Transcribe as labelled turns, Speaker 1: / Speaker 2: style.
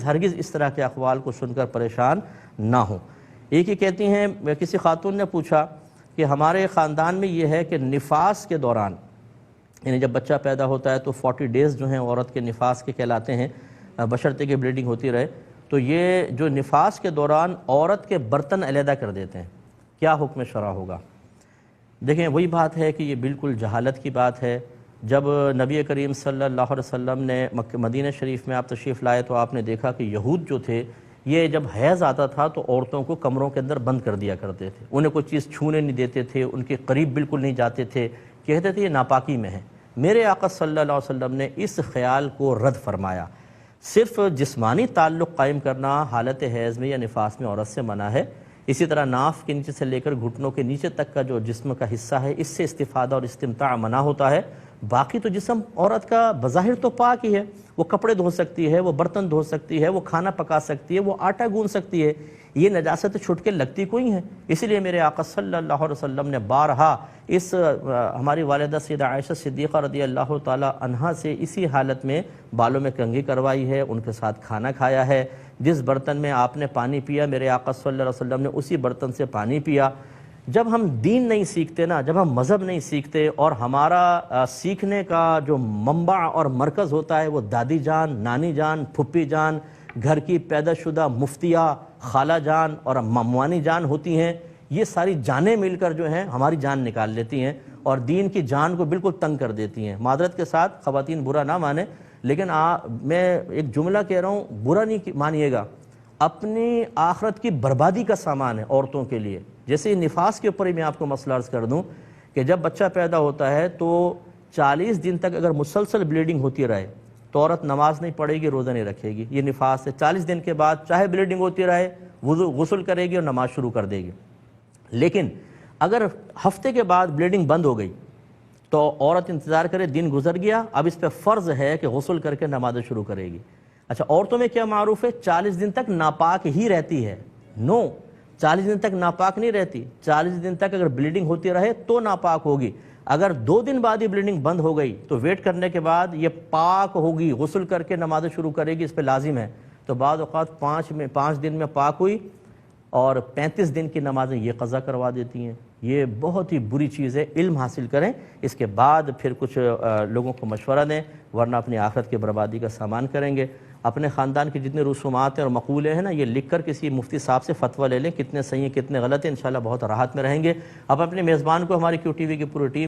Speaker 1: ہرگز اس طرح کے اقوال کو سن کر پریشان نہ ہوں۔ ایک ہی کہتی ہیں، کسی خاتون نے پوچھا کہ ہمارے خاندان میں یہ ہے کہ نفاس کے دوران، یعنی جب بچہ پیدا ہوتا ہے تو 40 ڈیز جو ہیں عورت کے نفاس کے کہلاتے ہیں، بشرطے کہ بلیڈنگ ہوتی رہے، تو یہ جو نفاس کے دوران عورت کے برتن علیحدہ کر دیتے ہیں، کیا حکم شرع ہوگا؟ دیکھیں، وہی بات ہے کہ یہ بالکل جہالت کی بات ہے۔ جب نبی کریم صلی اللہ علیہ وسلم نے مدینہ شریف میں آپ تشریف لائے تو آپ نے دیکھا کہ یہود جو تھے، یہ جب حیض آتا تھا تو عورتوں کو کمروں کے اندر بند کر دیا کرتے تھے، انہیں کوئی چیز چھونے نہیں دیتے تھے، ان کے قریب بالکل نہیں جاتے تھے، کہتے تھے یہ ناپاکی میں ہے۔ میرے آقا صلی اللہ علیہ وسلم نے اس خیال کو رد فرمایا۔ صرف جسمانی تعلق قائم کرنا حالت حیض میں یا نفاس میں عورت سے منع ہے۔ اسی طرح ناف کے نیچے سے لے کر گھٹنوں کے نیچے تک کا جو جسم کا حصہ ہے، اس سے استفادہ اور استمتاع منع ہوتا ہے۔ باقی تو جسم عورت کا بظاہر تو پاک ہی ہے، وہ کپڑے دھو سکتی ہے، وہ برتن دھو سکتی ہے، وہ کھانا پکا سکتی ہے، وہ آٹا گون سکتی ہے، یہ نجاست چھٹ کے لگتی کوئی ہے۔ اسی لیے میرے آقا صلی اللہ علیہ وسلم نے بارہا اس ہماری والدہ سیدہ عائشہ صدیقہ رضی اللہ تعالی عنہا سے اسی حالت میں بالوں میں کنگھی کروائی ہے، ان کے ساتھ کھانا کھایا ہے۔ جس برتن میں آپ نے پانی پیا، میرے آقا صلی اللہ علیہ وسلم نے اسی برتن سے پانی پیا۔ جب ہم دین نہیں سیکھتے نا، جب ہم مذہب نہیں سیکھتے اور ہمارا سیکھنے کا جو منبع اور مرکز ہوتا ہے وہ دادی جان، نانی جان، پھپھی جان، گھر کی پیدا شدہ مفتیہ، خالہ جان اور مموانی جان ہوتی ہیں، یہ ساری جانیں مل کر جو ہیں ہماری جان نکال لیتی ہیں اور دین کی جان کو بالکل تنگ کر دیتی ہیں۔ معذرت کے ساتھ خواتین برا نہ مانیں، لیکن میں ایک جملہ کہہ رہا ہوں، برا نہیں مانیے گا، اپنی آخرت کی بربادی کا سامان ہے عورتوں کے لیے۔ جیسے نفاس کے اوپر ہی میں آپ کو مسئلہ عرض کر دوں کہ جب بچہ پیدا ہوتا ہے تو 40 دن تک اگر مسلسل بلیڈنگ ہوتی رہے تو عورت نماز نہیں پڑھے گی، روزہ نہیں رکھے گی، یہ نفاس ہے۔ 40 دن کے بعد چاہے بلیڈنگ ہوتی رہے، غسل کرے گی اور نماز شروع کر دے گی۔ لیکن اگر ہفتے کے بعد بلیڈنگ بند ہو گئی تو عورت انتظار کرے، دن گزر گیا، اب اس پہ فرض ہے کہ غسل کر کے نماز شروع کرے گی۔ اچھا، عورتوں میں کیا معروف ہے؟ 40 دن تک ناپاک ہی رہتی ہے۔ 40 دن تک ناپاک نہیں رہتی، 40 دن تک اگر بلیڈنگ ہوتی رہے تو ناپاک ہوگی۔ اگر 2 دن بعد ہی بلیڈنگ بند ہو گئی تو ویٹ کرنے کے بعد یہ پاک ہوگی، غسل کر کے نماز شروع کرے گی، اس پہ لازم ہے۔ تو بعض اوقات 5 دن میں پاک ہوئی اور 35 دن کی نمازیں یہ قضا کروا دیتی ہیں۔ یہ بہت ہی بری چیز ہے، علم حاصل کریں، اس کے بعد پھر کچھ لوگوں کو مشورہ دیں، ورنہ اپنی آخرت کی بربادی کا سامان کریں گے۔ اپنے خاندان کی جتنے رسومات ہیں اور مقولے ہیں نا، یہ لکھ کر کسی مفتی صاحب سے فتویٰ لے لیں، کتنے صحیح ہیں کتنے غلط ہیں، انشاءاللہ بہت راحت میں رہیں گے۔ اب اپنے میزبان کو، ہماری QTV کی پوری ٹیم